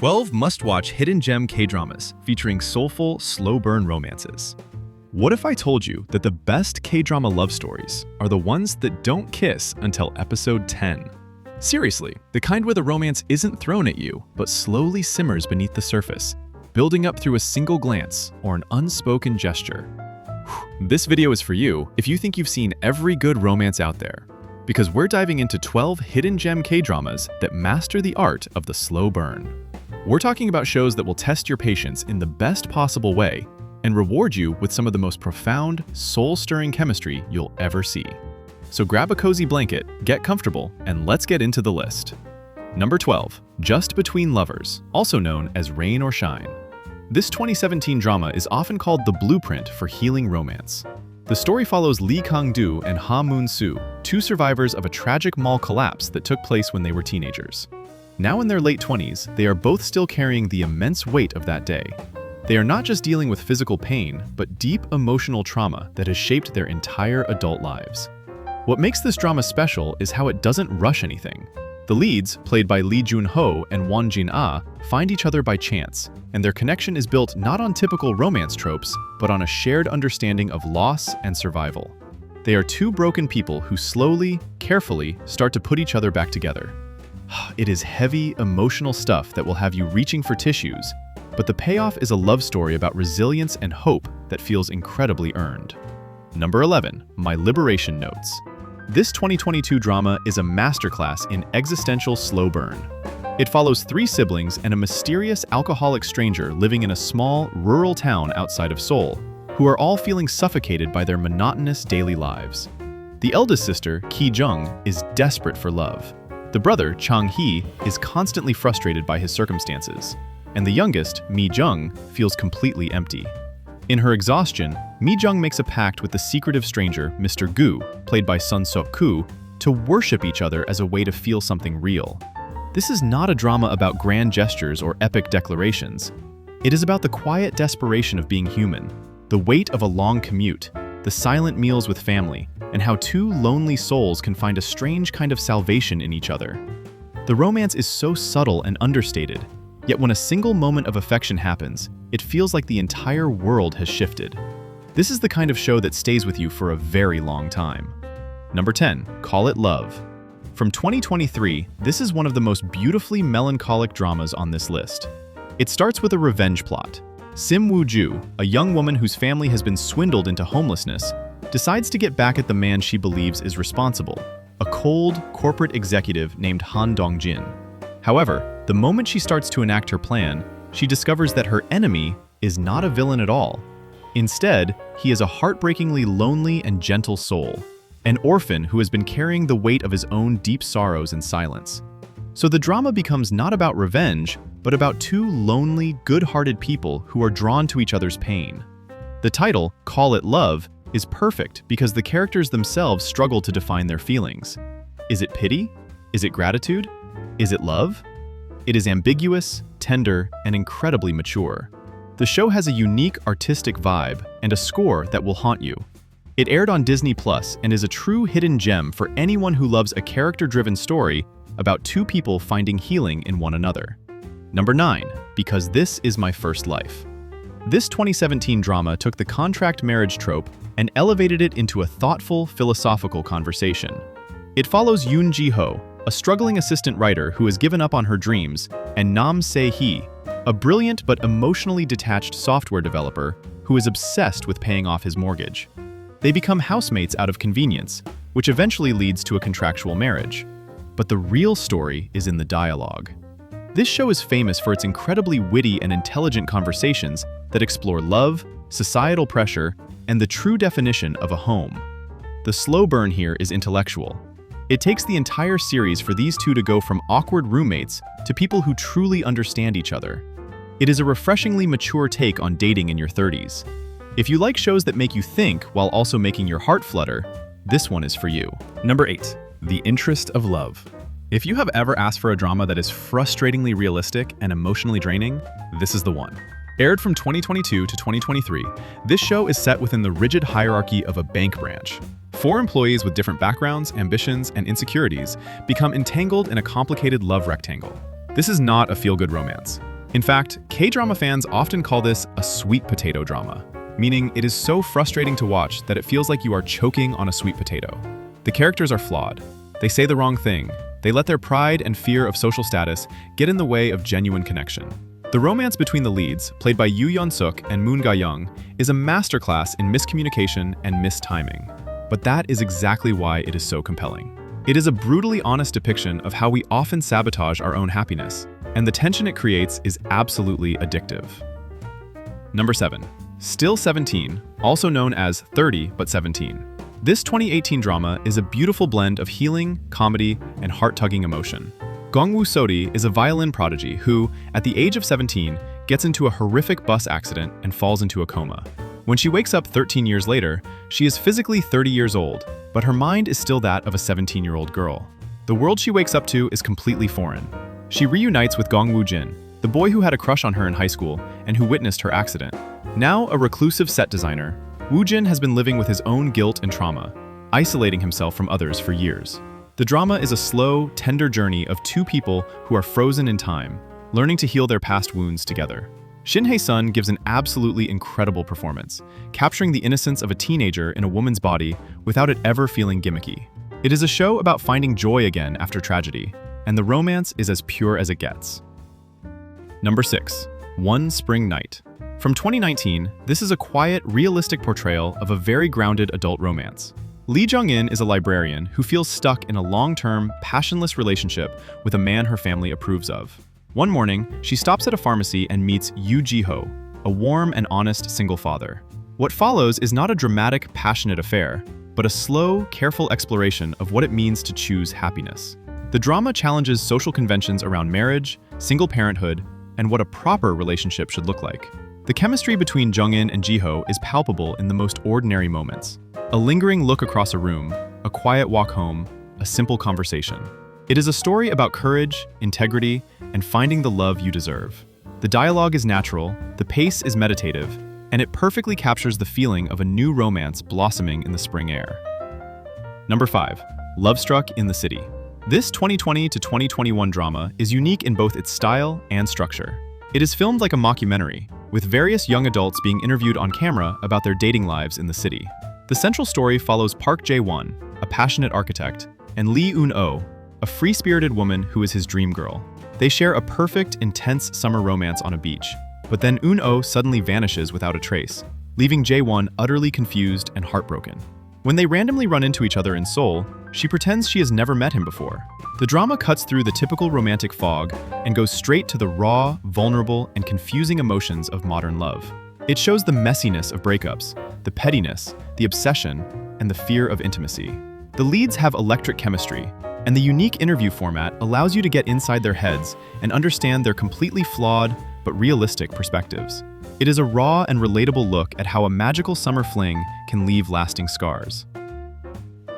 12 must-watch hidden gem K-dramas featuring soulful, slow-burn romances. What if I told you that the best K-drama love stories are the ones that don't kiss until episode 10? Seriously, the kind where the romance isn't thrown at you, but slowly simmers beneath the surface, building up through a single glance or an unspoken gesture. This video is for you if you think you've seen every good romance out there, because we're diving into 12 hidden gem K-dramas that master the art of the slow burn. We're talking about shows that will test your patience in the best possible way and reward you with some of the most profound, soul-stirring chemistry you'll ever see. So grab a cozy blanket, get comfortable, and let's get into the list. Number 12, Just Between Lovers, also known as Rain or Shine. This 2017 drama is often called the blueprint for healing romance. The story follows Lee Kang-doo and Ha Moon-soo, two survivors of a tragic mall collapse that took place when they were teenagers. Now in their late 20s, they are both still carrying the immense weight of that day. They are not just dealing with physical pain, but deep emotional trauma that has shaped their entire adult lives. What makes this drama special is how it doesn't rush anything. The leads, played by Lee Jun-ho and Won Jin-ah, find each other by chance, and their connection is built not on typical romance tropes, but on a shared understanding of loss and survival. They are two broken people who slowly, carefully start to put each other back together. It is heavy, emotional stuff that will have you reaching for tissues, but the payoff is a love story about resilience and hope that feels incredibly earned. Number 11, My Liberation Notes. This 2022 drama is a masterclass in existential slow burn. It follows three siblings and a mysterious alcoholic stranger living in a small, rural town outside of Seoul, who are all feeling suffocated by their monotonous daily lives. The eldest sister, Ki-jung, is desperate for love. The brother, Chang-hee, is constantly frustrated by his circumstances, and the youngest, Mi-jung, feels completely empty. In her exhaustion, Mi-jung makes a pact with the secretive stranger, Mr. Gu, played by Sun Seok-koo, to worship each other as a way to feel something real. This is not a drama about grand gestures or epic declarations. It is about the quiet desperation of being human, the weight of a long commute, the silent meals with family, and how two lonely souls can find a strange kind of salvation in each other. The romance is so subtle and understated, yet when a single moment of affection happens, it feels like the entire world has shifted. This is the kind of show that stays with you for a very long time. Number 10, Call It Love. From 2023, this is one of the most beautifully melancholic dramas on this list. It starts with a revenge plot. Sim Woo-ju, a young woman whose family has been swindled into homelessness, decides to get back at the man she believes is responsible, a cold, corporate executive named Han Dong-jin. However, the moment she starts to enact her plan, she discovers that her enemy is not a villain at all. Instead, he is a heartbreakingly lonely and gentle soul, an orphan who has been carrying the weight of his own deep sorrows in silence. So the drama becomes not about revenge, but about two lonely, good-hearted people who are drawn to each other's pain. The title, Call It Love, is perfect because the characters themselves struggle to define their feelings. Is it pity? Is it gratitude? Is it love? It is ambiguous, tender, and incredibly mature. The show has a unique artistic vibe and a score that will haunt you. It aired on Disney Plus and is a true hidden gem for anyone who loves a character-driven story about two people finding healing in one another. Number 9, Because This Is My First Life. This 2017 drama took the contract marriage trope and elevated it into a thoughtful, philosophical conversation. It follows Yoon Ji-ho, a struggling assistant writer who has given up on her dreams, and Nam Se-hee, a brilliant but emotionally detached software developer who is obsessed with paying off his mortgage. They become housemates out of convenience, which eventually leads to a contractual marriage. But the real story is in the dialogue. This show is famous for its incredibly witty and intelligent conversations that explore love, societal pressure, and the true definition of a home. The slow burn here is intellectual. It takes the entire series for these two to go from awkward roommates to people who truly understand each other. It is a refreshingly mature take on dating in your 30s. If you like shows that make you think while also making your heart flutter, this one is for you. Number 8, The Interest of Love. If you have ever asked for a drama that is frustratingly realistic and emotionally draining, this is the one. Aired from 2022 to 2023, this show is set within the rigid hierarchy of a bank branch. 4 employees with different backgrounds, ambitions, and insecurities become entangled in a complicated love rectangle. This is not a feel-good romance. In fact, K-drama fans often call this a sweet potato drama, meaning it is so frustrating to watch that it feels like you are choking on a sweet potato. The characters are flawed. They say the wrong thing. They let their pride and fear of social status get in the way of genuine connection. The romance between the leads, played by Yoo Yeon-suk and Moon Ga-young, is a masterclass in miscommunication and mistiming. But that is exactly why it is so compelling. It is a brutally honest depiction of how we often sabotage our own happiness, and the tension it creates is absolutely addictive. Number 7. Still 17, also known as 30 but 17. This 2018 drama is a beautiful blend of healing, comedy, and heart-tugging emotion. Gongwoo Sori is a violin prodigy who, at the age of 17, gets into a horrific bus accident and falls into a coma. When she wakes up 13 years later, she is physically 30 years old, but her mind is still that of a 17-year-old girl. The world she wakes up to is completely foreign. She reunites with Gongwoo Jin, the boy who had a crush on her in high school and who witnessed her accident. Now a reclusive set designer, Woo Jin has been living with his own guilt and trauma, isolating himself from others for years. The drama is a slow, tender journey of two people who are frozen in time, learning to heal their past wounds together. Shin Hae-sun gives an absolutely incredible performance, capturing the innocence of a teenager in a woman's body without it ever feeling gimmicky. It is a show about finding joy again after tragedy, and the romance is as pure as it gets. Number 6. One Spring Night. From 2019, this is a quiet, realistic portrayal of a very grounded adult romance. Lee Jung-in is a librarian who feels stuck in a long-term, passionless relationship with a man her family approves of. One morning, she stops at a pharmacy and meets Yoo Ji-ho, a warm and honest single father. What follows is not a dramatic, passionate affair, but a slow, careful exploration of what it means to choose happiness. The drama challenges social conventions around marriage, single parenthood, and what a proper relationship should look like. The chemistry between Jung-in and Ji-ho is palpable in the most ordinary moments. A lingering look across a room, a quiet walk home, a simple conversation. It is a story about courage, integrity, and finding the love you deserve. The dialogue is natural, the pace is meditative, and it perfectly captures the feeling of a new romance blossoming in the spring air. Number 5. Love Struck in the City. This 2020 to 2021 drama is unique in both its style and structure. It is filmed like a mockumentary, with various young adults being interviewed on camera about their dating lives in the city. The central story follows Park Jae-won, a passionate architect, and Lee Eun-oh, a free-spirited woman who is his dream girl. They share a perfect, intense summer romance on a beach, but then Eun-oh suddenly vanishes without a trace, leaving Jae-won utterly confused and heartbroken. When they randomly run into each other in Seoul, she pretends she has never met him before. The drama cuts through the typical romantic fog and goes straight to the raw, vulnerable, and confusing emotions of modern love. It shows the messiness of breakups, the pettiness, the obsession, and the fear of intimacy. The leads have electric chemistry, and the unique interview format allows you to get inside their heads and understand their completely flawed but realistic perspectives. It is a raw and relatable look at how a magical summer fling can leave lasting scars.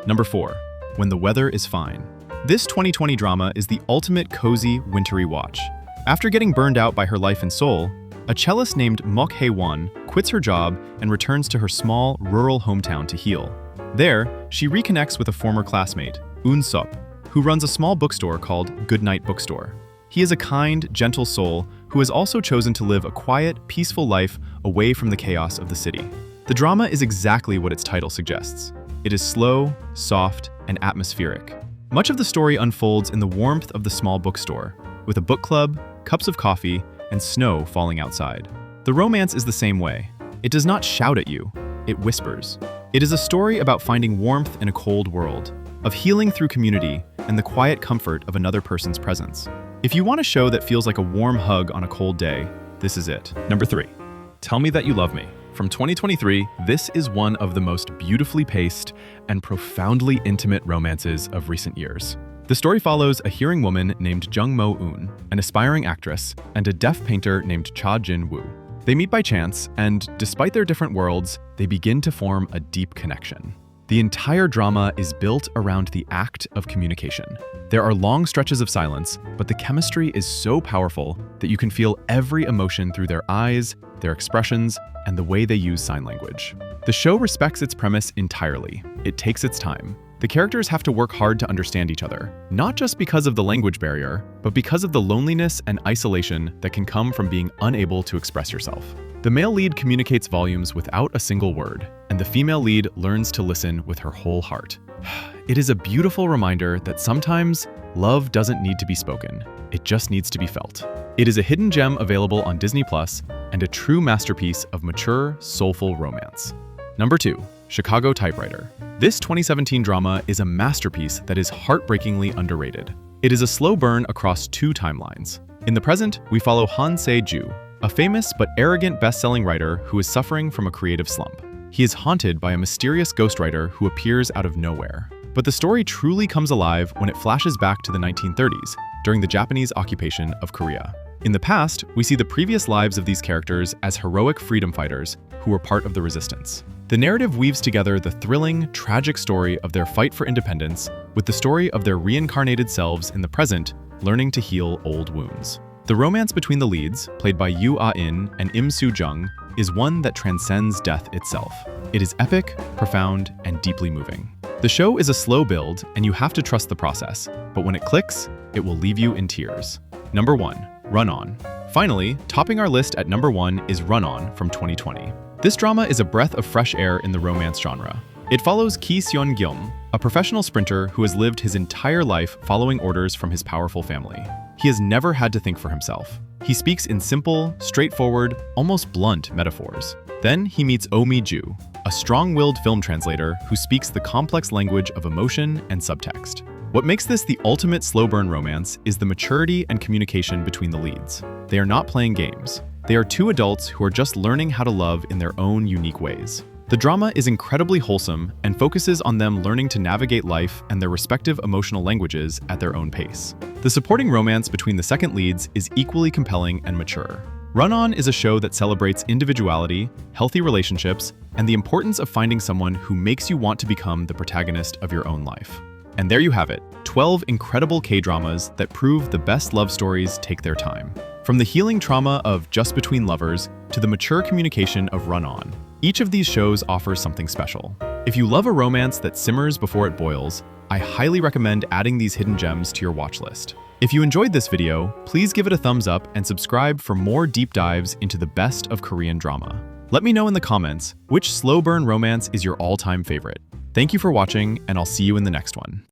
Number 4. When the Weather is Fine. This 2020 drama is the ultimate cozy, wintry watch. After getting burned out by her life in Seoul, a cellist named Mok Hae-won quits her job and returns to her small, rural hometown to heal. There, she reconnects with a former classmate, Eun Sup, who runs a small bookstore called Goodnight Bookstore. He is a kind, gentle soul who has also chosen to live a quiet, peaceful life away from the chaos of the city. The drama is exactly what its title suggests. It is slow, soft, and atmospheric. Much of the story unfolds in the warmth of the small bookstore, with a book club, cups of coffee, and snow falling outside. The romance is the same way. It does not shout at you, it whispers. It is a story about finding warmth in a cold world, of healing through community and the quiet comfort of another person's presence. If you want a show that feels like a warm hug on a cold day, this is it. Number 3. Tell Me That You Love Me. From 2023, this is one of the most beautifully paced and profoundly intimate romances of recent years. The story follows a hearing woman named Jung Mo-eun, an aspiring actress, and a deaf painter named Cha Jin-woo. They meet by chance, and despite their different worlds, they begin to form a deep connection. The entire drama is built around the act of communication. There are long stretches of silence, but the chemistry is so powerful that you can feel every emotion through their eyes, their expressions, and the way they use sign language. The show respects its premise entirely. It takes its time. The characters have to work hard to understand each other, not just because of the language barrier, but because of the loneliness and isolation that can come from being unable to express yourself. The male lead communicates volumes without a single word, and the female lead learns to listen with her whole heart. It is a beautiful reminder that sometimes love doesn't need to be spoken, it just needs to be felt. It is a hidden gem available on Disney Plus and a true masterpiece of mature, soulful romance. Number 2. Chicago Typewriter. This 2017 drama is a masterpiece that is heartbreakingly underrated. It is a slow burn across 2 timelines. In the present, we follow Han Se-ju, a famous but arrogant best-selling writer who is suffering from a creative slump. He is haunted by a mysterious ghostwriter who appears out of nowhere. But the story truly comes alive when it flashes back to the 1930s, during the Japanese occupation of Korea. In the past, we see the previous lives of these characters as heroic freedom fighters who were part of the resistance. The narrative weaves together the thrilling, tragic story of their fight for independence with the story of their reincarnated selves in the present, learning to heal old wounds. The romance between the leads, played by Yoo Ah-in and Im Soo-jung, is one that transcends death itself. It is epic, profound, and deeply moving. The show is a slow build, and you have to trust the process, but when it clicks, it will leave you in tears. Number 1. Run On. Finally, topping our list at number 1 is Run On from 2020. This drama is a breath of fresh air in the romance genre. It follows Ki Seon-gyum, a professional sprinter who has lived his entire life following orders from his powerful family. He has never had to think for himself. He speaks in simple, straightforward, almost blunt metaphors. Then he meets Oh Mi-ju, a strong-willed film translator who speaks the complex language of emotion and subtext. What makes this the ultimate slow burn romance is the maturity and communication between the leads. They are not playing games. They are 2 adults who are just learning how to love in their own unique ways. The drama is incredibly wholesome and focuses on them learning to navigate life and their respective emotional languages at their own pace. The supporting romance between the second leads is equally compelling and mature. Run On is a show that celebrates individuality, healthy relationships, and the importance of finding someone who makes you want to become the protagonist of your own life. And there you have it, 12 incredible K-dramas that prove the best love stories take their time. From the healing trauma of Just Between Lovers to the mature communication of Run On, each of these shows offers something special. If you love a romance that simmers before it boils, I highly recommend adding these hidden gems to your watch list. If you enjoyed this video, please give it a thumbs up and subscribe for more deep dives into the best of Korean drama. Let me know in the comments which slow burn romance is your all-time favorite. Thank you for watching, and I'll see you in the next one.